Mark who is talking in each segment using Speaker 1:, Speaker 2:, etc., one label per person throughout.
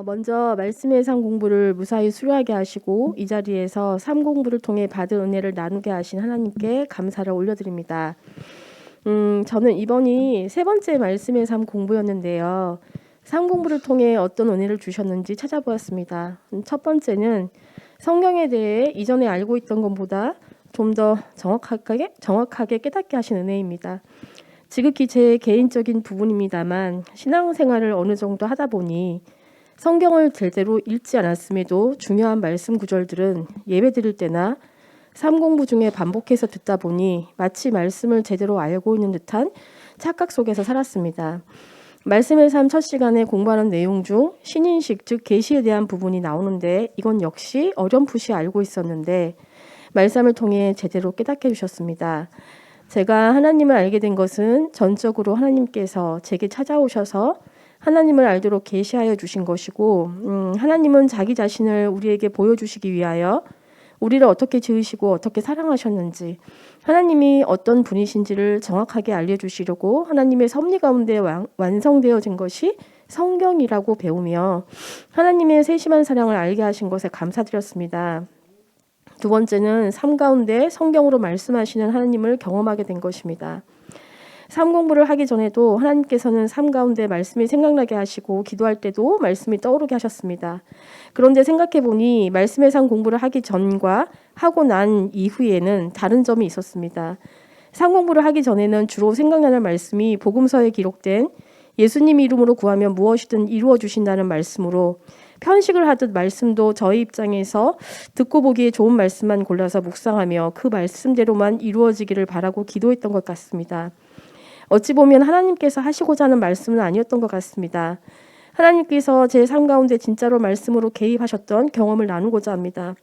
Speaker 1: 먼저 말씀의 상 공부를 무사히 수료하게 하시고 이 자리에서 삶 공부를 통해 받은 은혜를 나누게 하신 하나님께 감사를 올려드립니다. 저는 이번이 세 번째 말씀의 삶 공부였는데요. 삶 공부를 통해 어떤 은혜를 주셨는지 찾아보았습니다. 첫 번째는 성경에 대해 이전에 알고 있던 것보다 좀 더 정확하게 깨닫게 하신 은혜입니다. 지극히 제 개인적인 부분입니다만 신앙생활을 어느 정도 하다 보니 성경을 제대로 읽지 않았음에도 중요한 말씀 구절들은 예배 드릴 때나 삶 공부 중에 반복해서 듣다 보니 마치 말씀을 제대로 알고 있는 듯한 착각 속에서 살았습니다. 말씀의 삶 첫 시간에 공부하는 내용 중 신인식 즉 계시에 대한 부분이 나오는데 이건 역시 어렴풋이 알고 있었는데 말씀을 통해 제대로 깨닫게 해주셨습니다. 제가 하나님을 알게 된 것은 전적으로 하나님께서 제게 찾아오셔서 하나님을 알도록 계시하여 주신 것이고 하나님은 자기 자신을 우리에게 보여주시기 위하여 우리를 어떻게 지으시고 어떻게 사랑하셨는지 하나님이 어떤 분이신지를 정확하게 알려주시려고 하나님의 섭리 가운데 완성되어진 것이 성경이라고 배우며 하나님의 세심한 사랑을 알게 하신 것에 감사드렸습니다. 두 번째는 삶 가운데 성경으로 말씀하시는 하나님을 경험하게 된 것입니다. 삶 공부를 하기 전에도 하나님께서는 삶 가운데 말씀이 생각나게 하시고 기도할 때도 말씀이 떠오르게 하셨습니다. 그런데 생각해 보니 말씀의 삶 공부를 하기 전과 하고 난 이후에는 다른 점이 있었습니다. 삶 공부를 하기 전에는 주로 생각나는 말씀이 복음서에 기록된 예수님 이름으로 구하면 무엇이든 이루어 주신다는 말씀으로 편식을 하듯 말씀도 저희 입장에서 듣고 보기에 좋은 말씀만 골라서 묵상하며 그 말씀대로만 이루어지기를 바라고 기도했던 것 같습니다. 어찌 보면 하나님께서 하시고자 하는 말씀은 아니었던 것 같습니다. 하나님께서 제 삶 가운데 진짜로 말씀으로 개입하셨던 경험을 나누고자 합니다.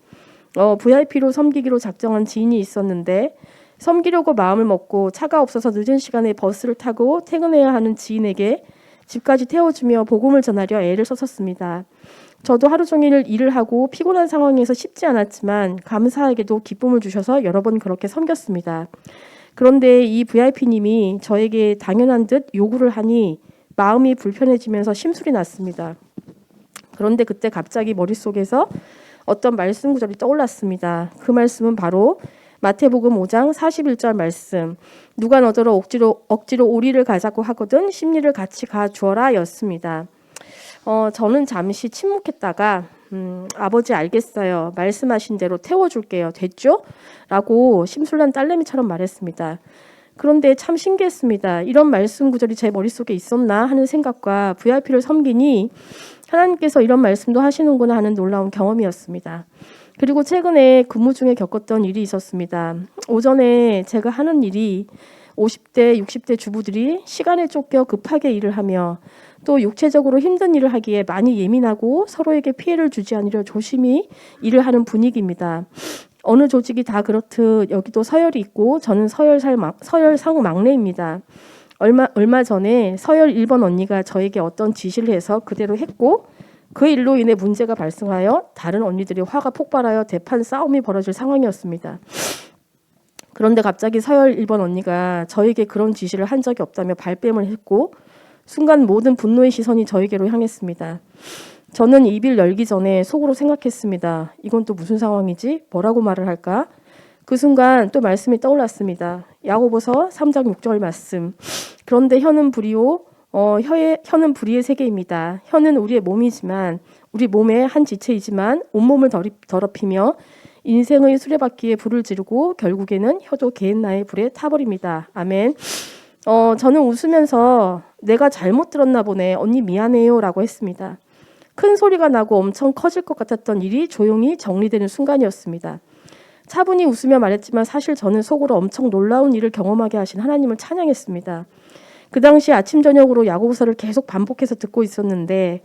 Speaker 1: VIP로 섬기기로 작정한 지인이 있었는데 섬기려고 마음을 먹고 차가 없어서 늦은 시간에 버스를 타고 퇴근해야 하는 지인에게 집까지 태워주며 복음을 전하려 애를 썼었습니다. 저도 하루 종일 일을 하고 피곤한 상황에서 쉽지 않았지만 감사하게도 기쁨을 주셔서 여러 번 그렇게 섬겼습니다. 그런데 이 VIP님이 저에게 당연한 듯 요구를 하니 마음이 불편해지면서 심술이 났습니다. 그런데 그때 갑자기 머릿속에서 어떤 말씀 구절이 떠올랐습니다. 그 말씀은 바로 마태복음 5장 41절 말씀. 누가 너더러 억지로 오리를 가자고 하거든 심리를 같이 가주어라 였습니다. 저는 잠시 침묵했다가 아버지 알겠어요. 말씀하신 대로 태워줄게요. 됐죠? 라고 심술난 딸내미처럼 말했습니다. 그런데 참 신기했습니다. 이런 말씀 구절이 제 머릿속에 있었나 하는 생각과 VIP를 섬기니 하나님께서 이런 말씀도 하시는구나 하는 놀라운 경험이었습니다. 그리고 최근에 근무 중에 겪었던 일이 있었습니다. 오전에 제가 하는 일이 50대, 60대 주부들이 시간에 쫓겨 급하게 일을 하며 또 육체적으로 힘든 일을 하기에 많이 예민하고 서로에게 피해를 주지 않으려 조심히 일을 하는 분위기입니다. 어느 조직이 다 그렇듯 여기도 서열이 있고 저는 서열상 막내입니다. 얼마 전에 서열 1번 언니가 저에게 어떤 지시를 해서 그대로 했고 그 일로 인해 문제가 발생하여 다른 언니들이 화가 폭발하여 대판 싸움이 벌어질 상황이었습니다. 그런데 갑자기 서열 1번 언니가 저에게 그런 지시를 한 적이 없다며 발뺌을 했고 순간 모든 분노의 시선이 저에게로 향했습니다. 저는 입을 열기 전에 속으로 생각했습니다. 이건 또 무슨 상황이지? 뭐라고 말을 할까? 그 순간 또 말씀이 떠올랐습니다. 야고보서 3장 6절 말씀. 그런데 혀는 불의의 세계입니다. 혀는 우리의 몸이지만 우리 몸의 한 지체이지만 온몸을 더럽히며 인생의 수레바퀴에 불을 지르고 결국에는 혀도 게헨나의 불에 타버립니다. 아멘. 저는 웃으면서 내가 잘못 들었나 보네. 언니 미안해요 라고 했습니다. 큰 소리가 나고 엄청 커질 것 같았던 일이 조용히 정리되는 순간이었습니다. 차분히 웃으며 말했지만 사실 저는 속으로 엄청 놀라운 일을 경험하게 하신 하나님을 찬양했습니다. 그 당시 아침 저녁으로 야고보서를 계속 반복해서 듣고 있었는데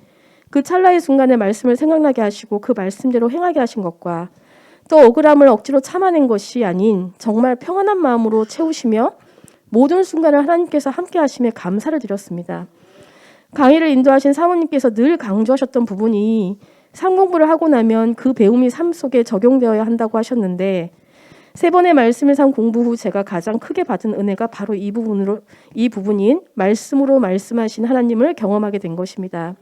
Speaker 1: 그 찰나의 순간에 말씀을 생각나게 하시고 그 말씀대로 행하게 하신 것과 또 억울함을 억지로 참아낸 것이 아닌 정말 평안한 마음으로 채우시며 모든 순간을 하나님께서 함께 하심에 감사를 드렸습니다. 강의를 인도하신 사모님께서 늘 강조하셨던 부분이 삶 공부를 하고 나면 그 배움이 삶 속에 적용되어야 한다고 하셨는데 세 번의 말씀의 삶 공부 후 제가 가장 크게 받은 은혜가 바로 이 부분인 말씀으로 말씀하신 하나님을 경험하게 된 것입니다.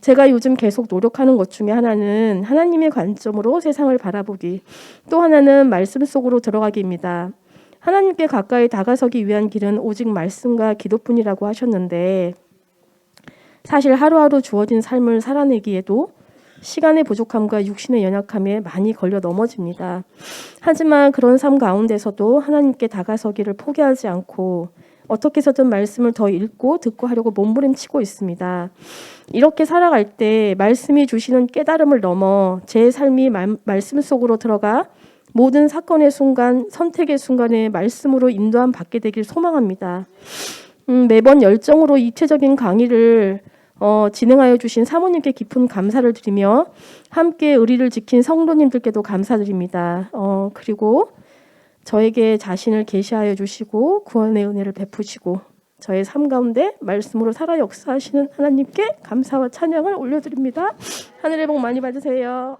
Speaker 1: 제가 요즘 계속 노력하는 것 중에 하나는 하나님의 관점으로 세상을 바라보기, 또 하나는 말씀 속으로 들어가기입니다. 하나님께 가까이 다가서기 위한 길은 오직 말씀과 기도뿐이라고 하셨는데, 사실 하루하루 주어진 삶을 살아내기에도 시간의 부족함과 육신의 연약함에 많이 걸려 넘어집니다. 하지만 그런 삶 가운데서도 하나님께 다가서기를 포기하지 않고 어떻게 해서든 말씀을 더 읽고 듣고 하려고 몸부림치고 있습니다. 이렇게 살아갈 때 말씀이 주시는 깨달음을 넘어 제 삶이 말씀 속으로 들어가 모든 사건의 순간, 선택의 순간에 말씀으로 인도함 받게 되길 소망합니다. 매번 열정으로 입체적인 강의를 진행하여 주신 사모님께 깊은 감사를 드리며 함께 의리를 지킨 성도님들께도 감사드립니다. 그리고 저에게 자신을 계시하여 주시고 구원의 은혜를 베푸시고 저의 삶 가운데 말씀으로 살아 역사하시는 하나님께 감사와 찬양을 올려드립니다. 하늘의 복 많이 받으세요.